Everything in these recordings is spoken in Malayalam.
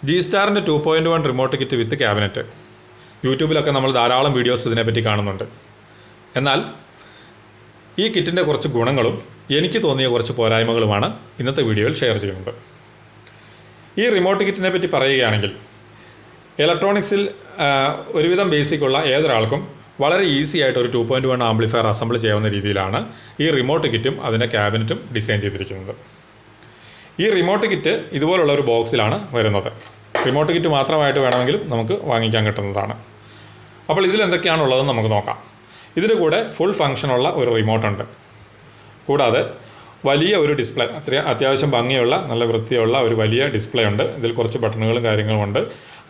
Geestar2.1 Remote Kit with Cabinet. യൂട്യൂബിലൊക്കെ നമ്മൾ ധാരാളം വീഡിയോസ് ഇതിനെപ്പറ്റി കാണുന്നുണ്ട്. എന്നാൽ ഈ കിറ്റിൻ്റെ കുറച്ച് ഗുണങ്ങളും എനിക്ക് തോന്നിയ കുറച്ച് പോരായ്മകളുമാണ് ഇന്നത്തെ വീഡിയോയിൽ ഷെയർ ചെയ്യുന്നത്. ഈ റിമോട്ട് കിറ്റിനെ പറ്റി പറയുകയാണെങ്കിൽ ഇലക്ട്രോണിക്സിൽ ഒരുവിധം ബേസിക്കുള്ള ഏതൊരാൾക്കും വളരെ ഈസി ആയിട്ട് ഒരു 2.1 ആംപ്ലിഫയർ അസംബിൾ ചെയ്യാവുന്ന രീതിയിലാണ് ഈ റിമോട്ട് കിറ്റും അതിൻ്റെ ക്യാബിനറ്റും ഡിസൈൻ ചെയ്തിരിക്കുന്നത്. ഈ റിമോട്ട് കിറ്റ് ഇതുപോലുള്ള ഒരു ബോക്സിലാണ് വരുന്നത്. റിമോട്ട് കിറ്റ് മാത്രമായിട്ട് വേണമെങ്കിലും നമുക്ക് വാങ്ങിക്കാൻ കിട്ടുന്നതാണ്. അപ്പോൾ ഇതിലെന്തൊക്കെയാണുള്ളതെന്ന് നമുക്ക് നോക്കാം. ഇതിൻ്റെ കൂടെ ഫുൾ ഫങ്ഷനുള്ള ഒരു റിമോട്ടുണ്ട്. കൂടാതെ വലിയ ഒരു ഡിസ്പ്ലേ, അത്യാവശ്യം ഭംഗിയുള്ള നല്ല വൃത്തിയുള്ള ഒരു വലിയ ഡിസ്പ്ലേ ഉണ്ട്. ഇതിൽ കുറച്ച് ബട്ടണുകളും കാര്യങ്ങളുമുണ്ട്.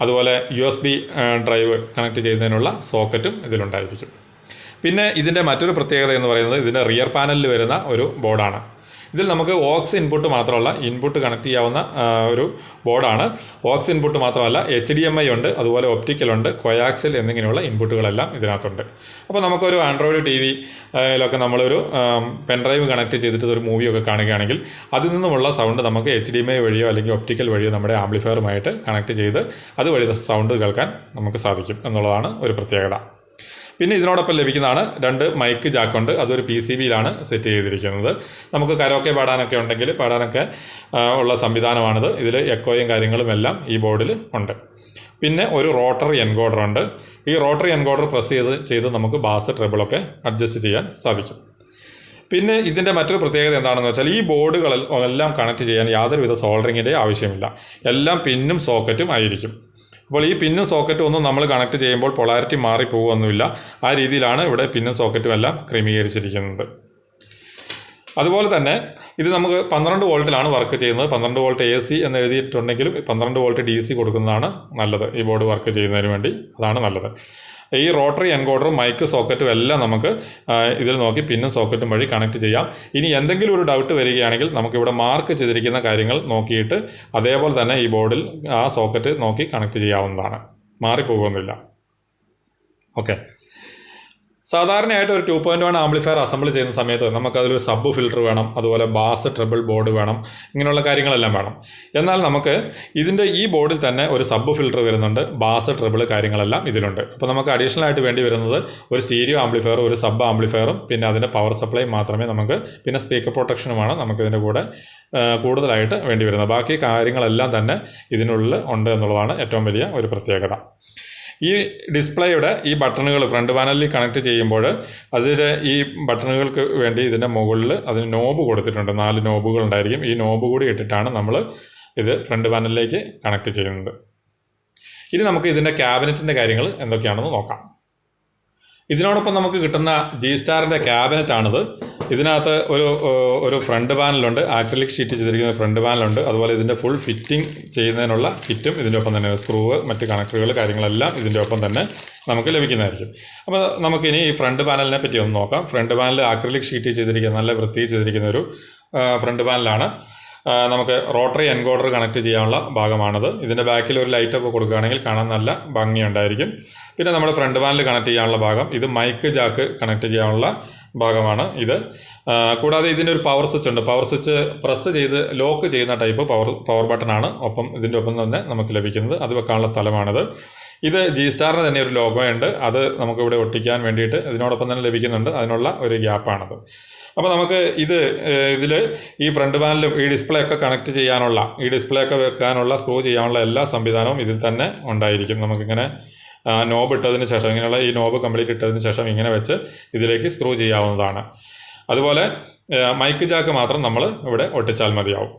അതുപോലെ USB ഡ്രൈവ് കണക്ട് ചെയ്യുന്നതിനുള്ള സോക്കറ്റും ഇതിലുണ്ടായിരിക്കും. പിന്നെ ഇതിൻ്റെ മറ്റൊരു പ്രത്യേകത എന്ന് പറയുന്നത് ഇതിൻ്റെ റിയർ പാനലിൽ വരുന്ന ഒരു ബോർഡാണ്. ഇതിൽ നമുക്ക് ഓക്സ് ഇൻപുട്ട് മാത്രമല്ല, ഇൻപുട്ട് കണക്ട് ചെയ്യാവുന്ന ഒരു ബോർഡാണ്. ഓക്സ് ഇൻപുട്ട് മാത്രമല്ല, HDMI ഉണ്ട്, അതുപോലെ ഒപ്റ്റിക്കലുണ്ട്, കൊയാക്സിൽ എന്നിങ്ങനെയുള്ള ഇൻപുട്ടുകളെല്ലാം ഇതിനകത്തുണ്ട്. അപ്പോൾ നമുക്കൊരു ആൻഡ്രോയിഡ് TV-ലൊക്കെ നമ്മളൊരു പെൻഡ്രൈവ് കണക്ട് ചെയ്തിട്ട് ഒരു മൂവിയൊക്കെ കാണുകയാണെങ്കിൽ അതിൽ നിന്നുമുള്ള സൗണ്ട് നമുക്ക് HDMI വഴിയോ അല്ലെങ്കിൽ ഒപ്റ്റിക്കൽ വഴിയോ നമ്മുടെ ആംപ്ലിഫയറുമായിട്ട് കണക്ട് ചെയ്ത് അതുവഴി സൗണ്ട് കേൾക്കാൻ നമുക്ക് സാധിക്കും എന്നുള്ളതാണ് ഒരു പ്രത്യേകത. പിന്നെ ഇതിനോടൊപ്പം ലഭിക്കുന്നതാണ് 2 മൈക്ക് ജാക്കുണ്ട്. അതൊരു PCB-യിലാണ് സെറ്റ് ചെയ്തിരിക്കുന്നത്. നമുക്ക് കരോക്കെ പാടാനൊക്കെ ഉള്ള സംവിധാനമാണിത്. ഇതിൽ എക്കോയും കാര്യങ്ങളും എല്ലാം ഈ ബോർഡിൽ ഉണ്ട്. പിന്നെ ഒരു റോട്ടറി എൻകോഡർ ഉണ്ട്. ഈ റോട്ടറി എൻകോഡർ പ്രസ് ചെയ്ത് നമുക്ക് ബാസ് ട്രെബിളൊക്കെ അഡ്ജസ്റ്റ് ചെയ്യാൻ സാധിക്കും. പിന്നെ ഇതിൻ്റെ മറ്റൊരു പ്രത്യേകത എന്താണെന്ന് വെച്ചാൽ ഈ ബോർഡുകളെല്ലാം കണക്ട് ചെയ്യാൻ യാതൊരുവിധ സോൾഡറിങ്ങിൻ്റെ ആവശ്യമില്ല. എല്ലാം പിന്നും സോക്കറ്റും ആയിരിക്കും. അപ്പോൾ ഈ പിന്നും സോക്കറ്റും ഒന്നും നമ്മൾ കണക്ട് ചെയ്യുമ്പോൾ പൊളാരിറ്റി മാറിപ്പോകുമൊന്നുമില്ല. ആ രീതിയിലാണ് ഇവിടെ പിന്നും സോക്കറ്റും എല്ലാം ക്രമീകരിച്ചിരിക്കുന്നത്. അതുപോലെ തന്നെ ഇത് നമുക്ക് 12 വോൾട്ടിലാണ് വർക്ക് ചെയ്യുന്നത്. 12 വോൾട്ട് AC എന്ന് എഴുതിയിട്ടുണ്ടെങ്കിലും 12 വോൾട്ട് DC കൊടുക്കുന്നതാണ് നല്ലത്. ഈ ബോർഡ് വർക്ക് ചെയ്യുന്നതിന് വേണ്ടി അതാണ് നല്ലത്. ഈ റോട്ടറി എൻകോഡറും മൈക്ക് സോക്കറ്റും എല്ലാം നമുക്ക് ഇതിൽ നോക്കി പിന്നും സോക്കറ്റും വഴി കണക്ട് ചെയ്യാം. ഇനി എന്തെങ്കിലും ഒരു ഡൗട്ട് വരികയാണെങ്കിൽ നമുക്കിവിടെ മാർക്ക് ചെയ്തിരിക്കുന്ന കാര്യങ്ങൾ നോക്കിയിട്ട് അതേപോലെ തന്നെ ഈ ബോർഡിൽ ആ സോക്കറ്റ് നോക്കി കണക്ട് ചെയ്യാവുന്നതാണ്. മാറിപ്പോകുന്നില്ല. ഓക്കെ. സാധാരണയായിട്ട് ഒരു 2.1 ആംപ്ലിഫയർ അസംബിൾ ചെയ്യുന്ന സമയത്ത് നമുക്കതിലൊരു സബ് ഫിൽറ്റർ വേണം, അതുപോലെ ബാസ് ട്രിബിൾ ബോർഡ് വേണം, ഇങ്ങനെയുള്ള കാര്യങ്ങളെല്ലാം വേണം. എന്നാൽ നമുക്ക് ഇതിൻ്റെ ഈ ബോർഡിൽ തന്നെ ഒരു സബ് ഫിൽറ്റർ വരുന്നുണ്ട്, ബാസ് ട്രിബിൾ കാര്യങ്ങളെല്ലാം ഇതിലുണ്ട്. അപ്പോൾ നമുക്ക് അഡീഷണൽ ആയിട്ട് വേണ്ടി വരുന്നത് ഒരു സ്റ്റീരിയോ ആംപ്ലിഫയറും ഒരു സബ് ആംപ്ലിഫയറും പിന്നെ അതിൻ്റെ പവർ സപ്ലൈ മാത്രമേ നമുക്ക്, പിന്നെ സ്പീക്കർ പ്രൊട്ടക്ഷനുമാണ് നമുക്കിതിൻ്റെ കൂടെ കൂടുതലായിട്ട് വേണ്ടി വരുന്നത്. ബാക്കി കാര്യങ്ങളെല്ലാം തന്നെ ഇതിനുള്ളിൽ ഉണ്ട് എന്നുള്ളതാണ് ഏറ്റവും വലിയ ഒരു പ്രത്യേകത. ഈ ഡിസ്പ്ലേയുടെ ഈ ബട്ടണുകൾ ഫ്രണ്ട് പാനലിൽ കണക്ട് ചെയ്യുമ്പോൾ അതിൻ്റെ ഈ ബട്ടണുകൾക്ക് വേണ്ടി ഇതിൻ്റെ മുകളിൽ അതിന് നോബ് കൊടുത്തിട്ടുണ്ട്. 4 നോബുകൾ ഉണ്ടായിരിക്കും. ഈ നോബ് കൂടി ഇട്ടിട്ടാണ് നമ്മൾ ഇത് ഫ്രണ്ട് പാനലിലേക്ക് കണക്ട് ചെയ്യുന്നത്. ഇനി നമുക്ക് ഇതിൻ്റെ ക്യാബിനറ്റിൻ്റെ കാര്യങ്ങൾ എന്തൊക്കെയാണെന്ന് നോക്കാം. ഇതിനോടൊപ്പം നമുക്ക് കിട്ടുന്ന Geestar-ന്റെ ക്യാബിനറ്റാണിത്. ഇതിനകത്ത് ഒരു ഫ്രണ്ട് പാനലുണ്ട്, ആക്രിലിക് ഷീറ്റ് ചെയ്തിരിക്കുന്ന ഫ്രണ്ട് പാനലുണ്ട്. അതുപോലെ ഇതിൻ്റെ ഫുൾ ഫിറ്റിംഗ് ചെയ്യുന്നതിനുള്ള കിറ്റും ഇതിൻ്റെ ഒപ്പം തന്നെ, സ്ക്രൂവ് മറ്റ് കണക്ടറുകൾ കാര്യങ്ങളെല്ലാം ഇതിൻ്റെ ഒപ്പം തന്നെ നമുക്ക് ലഭിക്കുന്നതായിരിക്കും. അപ്പോൾ നമുക്കിനി ഈ ഫ്രണ്ട് പാനലിനെ പറ്റി ഒന്ന് നോക്കാം. ഫ്രണ്ട് പാനൽ ആക്രിലിക് ഷീറ്റ് ചെയ്തിരിക്കുന്ന നല്ല വൃത്തിയിൽ ചെയ്തിരിക്കുന്ന ഒരു ഫ്രണ്ട് പാനലാണ്. നമുക്ക് റോട്ടറി എൻകോഡർ കണക്ട് ചെയ്യാനുള്ള ഭാഗമാണത്. ഇതിൻ്റെ ബാക്കിൽ ഒരു ലൈറ്റൊക്കെ കൊടുക്കുകയാണെങ്കിൽ കാണാൻ നല്ല ഭംഗിയുണ്ടായിരിക്കും. പിന്നെ നമ്മുടെ ഫ്രണ്ട് പാനൽ കണക്ട് ചെയ്യാനുള്ള ഭാഗം, ഇത് മൈക്ക് ജാക്ക് കണക്ട് ചെയ്യാനുള്ള ഭാഗമാണ് ഇത്. കൂടാതെ ഇതിൻ്റെ ഒരു പവർ സ്വിച്ച് ഉണ്ട്. പവർ സ്വിച്ച് പ്രസ് ചെയ്ത് ലോക്ക് ചെയ്യുന്ന ടൈപ്പ് പവർ ബട്ടണാണ് ഒപ്പം ഇതിൻ്റെ ഒപ്പം തന്നെ നമുക്ക് ലഭിക്കുന്നത്. അത് വെക്കാനുള്ള സ്ഥലമാണിത്. ഇത് Geestar-ന് തന്നെ ഒരു ലോഗോ ഉണ്ട്. അത് നമുക്കിവിടെ ഒട്ടിക്കാൻ വേണ്ടിയിട്ട് ഇതിനോടൊപ്പം തന്നെ ലഭിക്കുന്നുണ്ട്. അതിനുള്ള ഒരു ഗ്യാപ്പാണത്. അപ്പോൾ നമുക്ക് ഇതിൽ ഈ ഫ്രണ്ട് പാനലും ഈ ഡിസ്പ്ലേ ഒക്കെ കണക്ട് ചെയ്യാനുള്ള, ഈ ഡിസ്പ്ലേ ഒക്കെ വെക്കാനുള്ള, സ്ക്രൂ ചെയ്യാനുള്ള എല്ലാ സംവിധാനവും ഇതിൽ തന്നെ ഉണ്ടായിരിക്കും. നമുക്കിങ്ങനെ നോബ് ഇട്ടതിന് ശേഷം, ഇങ്ങനെയുള്ള ഈ നോബ് കംപ്ലീറ്റ് ഇട്ടതിന് ശേഷം ഇങ്ങനെ വെച്ച് ഇതിലേക്ക് സ്ക്രൂ ചെയ്യാവുന്നതാണ്. അതുപോലെ മൈക്ക് ജാക്ക് മാത്രം നമ്മൾ ഇവിടെ ഒട്ടിച്ചാൽ മതിയാവും.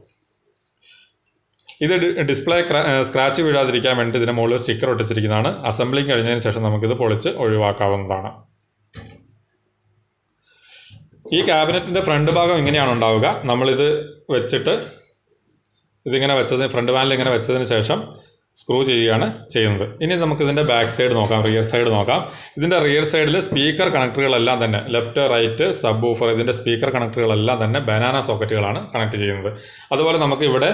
ഇത് ഡിസ്പ്ലേ സ്ക്രാച്ച് വീഴാതിരിക്കാൻ വേണ്ടി ഇതിന് മുകളിൽ സ്റ്റിക്കർ ഒട്ടിച്ചിരിക്കുന്നതാണ്. അസംബ്ലിങ് കഴിഞ്ഞതിന് ശേഷം നമുക്കിത് പൊളിച്ച് ഒഴിവാക്കാവുന്നതാണ്. ഈ ക്യാബിനറ്റിൻ്റെ ഫ്രണ്ട് ഭാഗം ഇങ്ങനെയാണ് ഉണ്ടാവുക. നമ്മളിത് വെച്ചിട്ട് ഇതിങ്ങനെ ഫ്രണ്ട് പാനൽ ഇങ്ങനെ വെച്ചതിന് ശേഷം സ്ക്രൂ ചെയ്യുകയാണ് ചെയ്യുന്നത്. ഇനി നമുക്കിതിൻ്റെ ബാക്ക് സൈഡ് നോക്കാം, റിയർ സൈഡ് നോക്കാം. ഇതിൻ്റെ റിയർ സൈഡിൽ സ്പീക്കർ കണക്ടറുകളെല്ലാം തന്നെ, ലെഫ്റ്റ് റൈറ്റ് സബ് വൂഫർ, ഇതിൻ്റെ സ്പീക്കർ കണക്ടറുകളെല്ലാം തന്നെ ബനാന സോക്കറ്റുകളാണ് കണക്ട് ചെയ്യുന്നത്. അതുപോലെ നമുക്ക് ഇവിടെ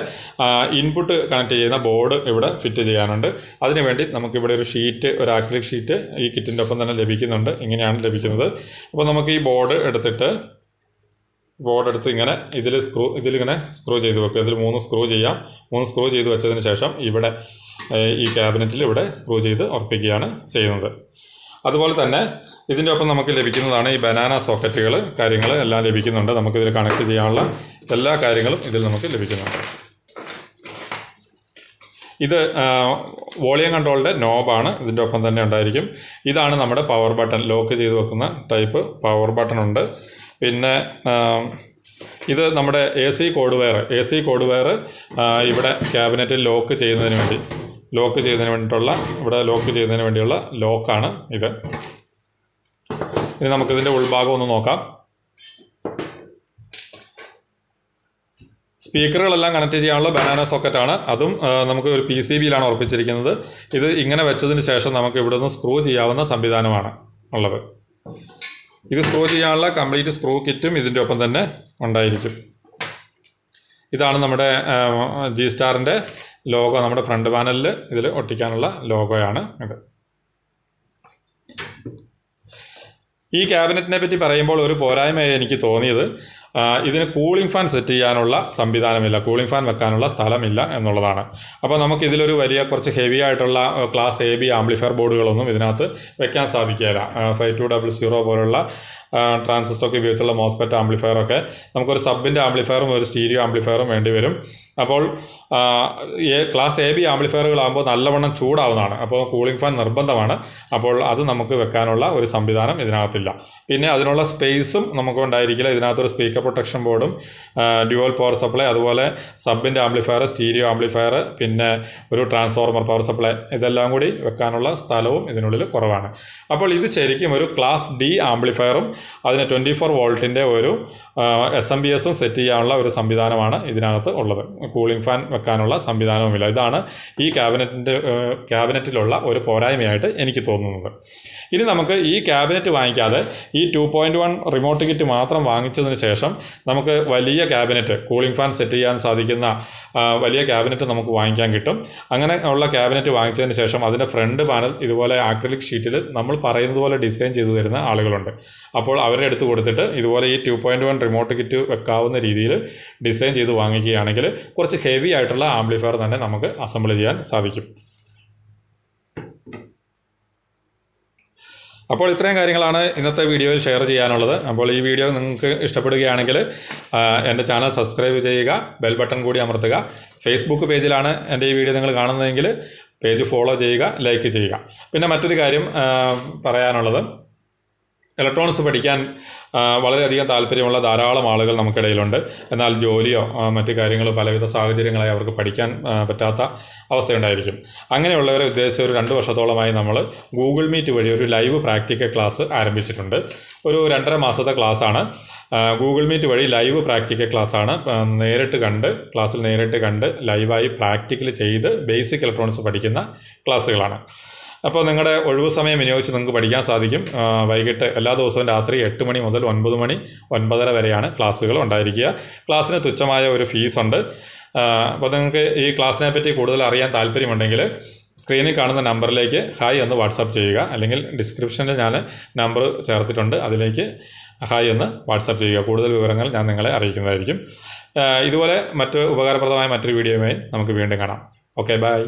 ഇൻപുട്ട് കണക്ട് ചെയ്യുന്ന ബോർഡ് ഇവിടെ ഫിറ്റ് ചെയ്യാനുണ്ട്. അതിനുവേണ്ടി നമുക്കിവിടെ ഒരു ഷീറ്റ്, ഒരു ആക്രിലിക് ഷീറ്റ് ഈ കിറ്റിൻ്റെ ഒപ്പം തന്നെ ലഭിക്കുന്നുണ്ട്. ഇങ്ങനെയാണ് ലഭിക്കുന്നത്. അപ്പോൾ നമുക്ക് ഈ ബോർഡ് എടുത്തിട്ട് ബോർഡ് എടുത്ത് ഇങ്ങനെ ഇതിലിങ്ങനെ സ്ക്രൂ ചെയ്ത് വെക്കുക. ഇതിൽ 3 സ്ക്രൂ ചെയ്യാം. 3 സ്ക്രൂ ചെയ്ത് വെച്ചതിന് ശേഷം ഇവിടെ ഈ ക്യാബിനറ്റിൽ ഇവിടെ സ്ക്രൂ ചെയ്ത് ഉറപ്പിക്കുകയാണ് ചെയ്യുന്നത്. അതുപോലെ തന്നെ ഇതിൻ്റെ ഒപ്പം നമുക്ക് ലഭിക്കുന്നതാണ് ഈ ബനാന സോക്കറ്റുകൾ കാര്യങ്ങൾ എല്ലാം ലഭിക്കുന്നുണ്ട്. നമുക്കിതിൽ കണക്ട് ചെയ്യാനുള്ള എല്ലാ കാര്യങ്ങളും ഇതിൽ നമുക്ക് ലഭിക്കുന്നുണ്ട്. ഇത് വോളിയം കൺട്രോളിൻ്റെ നോബാണ്, ഇതിൻ്റെ ഒപ്പം തന്നെ ഉണ്ടായിരിക്കും. ഇതാണ് നമ്മുടെ പവർ ബട്ടൺ, ലോക്ക് ചെയ്ത് വെക്കുന്ന ടൈപ്പ് പവർ ബട്ടൺ ഉണ്ട്. പിന്നെ ഇത് നമ്മുടെ AC കോഡ് വയർ ഇവിടെ ക്യാബിനറ്റിൽ ലോക്ക് ചെയ്യുന്നതിന് വേണ്ടിയുള്ള ലോക്കാണ് ഇത്. ഇനി നമുക്കിതിൻ്റെ ഉൾഭാഗം ഒന്ന് നോക്കാം. സ്പീക്കറുകളെല്ലാം കണക്ട് ചെയ്യാനുള്ള ബനാന സോക്കറ്റാണ്. അതും നമുക്ക് ഒരു PCBയിലാണ് ഉറപ്പിച്ചിരിക്കുന്നത്. ഇത് ഇങ്ങനെ വെച്ചതിന് ശേഷം നമുക്ക് ഇവിടെ നിന്ന് സ്ക്രൂ ചെയ്യാവുന്ന സംവിധാനമാണ് ഉള്ളത്. ഇത് സ്ക്രൂ ചെയ്യാനുള്ള കംപ്ലീറ്റ് സ്ക്രൂ കിറ്റും ഇതിൻ്റെ ഒപ്പം തന്നെ ഉണ്ടായിരിക്കും. ഇതാണ് നമ്മുടെ Geestar2.1 ലോഗോ, നമ്മുടെ ഫ്രണ്ട് പാനലിൽ ഇതിൽ ഒട്ടിക്കാനുള്ള ലോഗോയാണ് ഇത്. ഈ ക്യാബിനറ്റിനെ പറ്റി പറയുമ്പോൾ ഒരു പോരായ്മയായി എനിക്ക് തോന്നിയത് ഇതിന് കൂളിംഗ് ഫാൻ സെറ്റ് ചെയ്യാനുള്ള സംവിധാനമില്ല, കൂളിംഗ് ഫാൻ വെക്കാനുള്ള സ്ഥലമില്ല എന്നുള്ളതാണ്. അപ്പോൾ നമുക്കിതിലൊരു കുറച്ച് ഹെവി ആയിട്ടുള്ള ക്ലാസ് AB ആംപ്ലിഫയർ ബോർഡുകളൊന്നും ഇതിനകത്ത് വെക്കാൻ സാധിക്കില്ല. 5200 പോലുള്ള ട്രാൻസിസ്റ്ററൊക്കെ ഉപയോഗിച്ചുള്ള മോസ്ഫെറ്റ് ആംപ്ലിഫയറൊക്കെ നമുക്കൊരു സബിൻ്റെ ആംപ്ലിഫയറും ഒരു സ്റ്റീരിയോ ആംപ്ലിഫയറും വേണ്ടി വരും. അപ്പോൾ ക്ലാസ് AB ആംപ്ലിഫയറുകളാകുമ്പോൾ നല്ലവണ്ണം ചൂടാവുന്നതാണ്. അപ്പോൾ കൂളിംഗ് ഫാൻ നിർബന്ധമാണ്. അപ്പോൾ അത് നമുക്ക് വെക്കാനുള്ള ഒരു സംവിധാനം ഇതിനകത്തില്ല. പിന്നെ അതിനുള്ള സ്പേസും നമുക്ക് ഉണ്ടായിരിക്കില്ല. ഇതിനകത്തൊരു സ്പീക്കർ പ്രൊട്ടക്ഷൻ ബോർഡും ഡ്യുവൽ പവർ സപ്ലൈ, അതുപോലെ സബിൻ്റെ ആംപ്ലിഫയർ, സ്റ്റീരിയോ ആംപ്ലിഫയർ, പിന്നെ ഒരു ട്രാൻസ്ഫോർമർ പവർ സപ്ലൈ, ഇതെല്ലാം കൂടി വെക്കാനുള്ള സ്ഥലവും ഇതിനുള്ളിൽ കുറവാണ്. അപ്പോൾ ഇത് ശരിക്കും ഒരു ക്ലാസ് D ആംപ്ലിഫയറും അതിന് 24 വോൾട്ടിൻ്റെ ഒരു SMPSും സെറ്റ് ചെയ്യാനുള്ള ഒരു സംവിധാനമാണ് ഇതിനകത്ത് ഉള്ളത്. കൂളിംഗ് ഫാൻ വെക്കാനുള്ള സംവിധാനവുമില്ല. ഇതാണ് ഈ ക്യാബിനറ്റിലുള്ള ഒരു പോരായ്മയായിട്ട് എനിക്ക് തോന്നുന്നത്. ഇനി നമുക്ക് ഈ ക്യാബിനറ്റ് വാങ്ങിക്കാതെ ഈ 2.1 റിമോട്ട് കിറ്റ് മാത്രം വാങ്ങിച്ചതിന് ശേഷം നമുക്ക് വലിയ ക്യാബിനറ്റ്, കൂളിംഗ് ഫാൻ സെറ്റ് ചെയ്യാൻ സാധിക്കുന്ന വലിയ ക്യാബിനറ്റ് നമുക്ക് വാങ്ങിക്കാൻ കിട്ടും. അങ്ങനെ ഉള്ള ക്യാബിനറ്റ് വാങ്ങിച്ചതിന് ശേഷം അതിൻ്റെ ഫ്രണ്ട് പാനൽ ഇതുപോലെ ആക്രിലിക് ഷീറ്റിൽ നമ്മൾ പറയുന്നത് പോലെ ഡിസൈൻ ചെയ്തു തരുന്ന ആളുകളുണ്ട്. അപ്പോൾ അവരുടെ അടുത്ത് കൊടുത്തിട്ട് ഇതുപോലെ ഈ 2.1 റിമോട്ട് കിറ്റ് വെക്കാവുന്ന രീതിയിൽ ഡിസൈൻ ചെയ്ത് വാങ്ങിക്കുകയാണെങ്കിൽ കുറച്ച് ഹെവി ആയിട്ടുള്ള ആംപ്ലിഫയർ തന്നെ നമുക്ക് അസംബിൾ ചെയ്യാൻ സാധിക്കും. അപ്പോൾ ഇത്രയും കാര്യങ്ങളാണ് ഇന്നത്തെ വീഡിയോയിൽ ഷെയർ ചെയ്യാനുള്ളത്. അപ്പോൾ ഈ വീഡിയോ നിങ്ങൾക്ക് ഇഷ്ടപ്പെടുകയാണെങ്കിൽ എൻ്റെ ചാനൽ സബ്സ്ക്രൈബ് ചെയ്യുക, ബെൽ ബട്ടൺ കൂടി അമർത്തുക. ഫേസ്ബുക്ക് പേജിലാണ് എൻ്റെ ഈ വീഡിയോ നിങ്ങൾ കാണുന്നതെങ്കിൽ പേജ് ഫോളോ ചെയ്യുക, ലൈക്ക് ചെയ്യുക. പിന്നെ മറ്റൊരു കാര്യം പറയാനുള്ളത്, ഇലക്ട്രോണിക്സ് പഠിക്കാൻ വളരെയധികം താല്പര്യമുള്ള ധാരാളം ആളുകൾ നമുക്കിടയിലുണ്ട്. എന്നാൽ ജോലിയോ മറ്റു കാര്യങ്ങളോ പലവിധ സാഹചര്യങ്ങളായി അവർക്ക് പഠിക്കാൻ പറ്റാത്ത അവസ്ഥയുണ്ടായിരിക്കും. അങ്ങനെയുള്ളവരെ ഉദ്ദേശിച്ച് ഒരു 2 വർഷത്തോളമായി നമ്മൾ ഗൂഗിൾ മീറ്റ് വഴി ഒരു ലൈവ് പ്രാക്ടിക്കൽ ക്ലാസ് ആരംഭിച്ചിട്ടുണ്ട്. ഒരു 2.5 മാസത്തെ ക്ലാസ്സാണ്. ഗൂഗിൾ മീറ്റ് വഴി ലൈവ് പ്രാക്ടിക്കൽ ക്ലാസ്സാണ്. ക്ലാസ്സിൽ നേരിട്ട് കണ്ട് ലൈവായി പ്രാക്ടിക്കൽ ചെയ്ത് ബേസിക് ഇലക്ട്രോണിക്സ് പഠിക്കുന്ന ക്ലാസ്സുകളാണ്. അപ്പോൾ നിങ്ങളുടെ ഒഴിവ് സമയം വിനിയോഗിച്ച് നിങ്ങൾക്ക് പഠിക്കാൻ സാധിക്കും. വൈകിട്ട് എല്ലാ ദിവസവും രാത്രി 8 മണി മുതൽ 9 മണി 9:30 വരെയാണ് ക്ലാസ്സുകൾ ഉണ്ടായിരിക്കുക. ക്ലാസ്സിന് തുച്ഛമായ ഒരു ഫീസുണ്ട്. അപ്പോൾ നിങ്ങൾക്ക് ഈ ക്ലാസ്സിനെ പറ്റി കൂടുതൽ അറിയാൻ താല്പര്യമുണ്ടെങ്കിൽ സ്ക്രീനിൽ കാണുന്ന നമ്പറിലേക്ക് ഹായ് എന്ന് വാട്സാപ്പ് ചെയ്യുക, അല്ലെങ്കിൽ ഡിസ്ക്രിപ്ഷനിൽ ഞാൻ നമ്പർ ചേർത്തിട്ടുണ്ട്, അതിലേക്ക് ഹായ് എന്ന് വാട്സാപ്പ് ചെയ്യുക. കൂടുതൽ വിവരങ്ങൾ ഞാൻ നിങ്ങളെ അറിയിക്കുന്നതായിരിക്കും. ഇതുപോലെ ഉപകാരപ്രദമായ മറ്റൊരു വീഡിയോയുമായി നമുക്ക് വീണ്ടും കാണാം. Okay, by.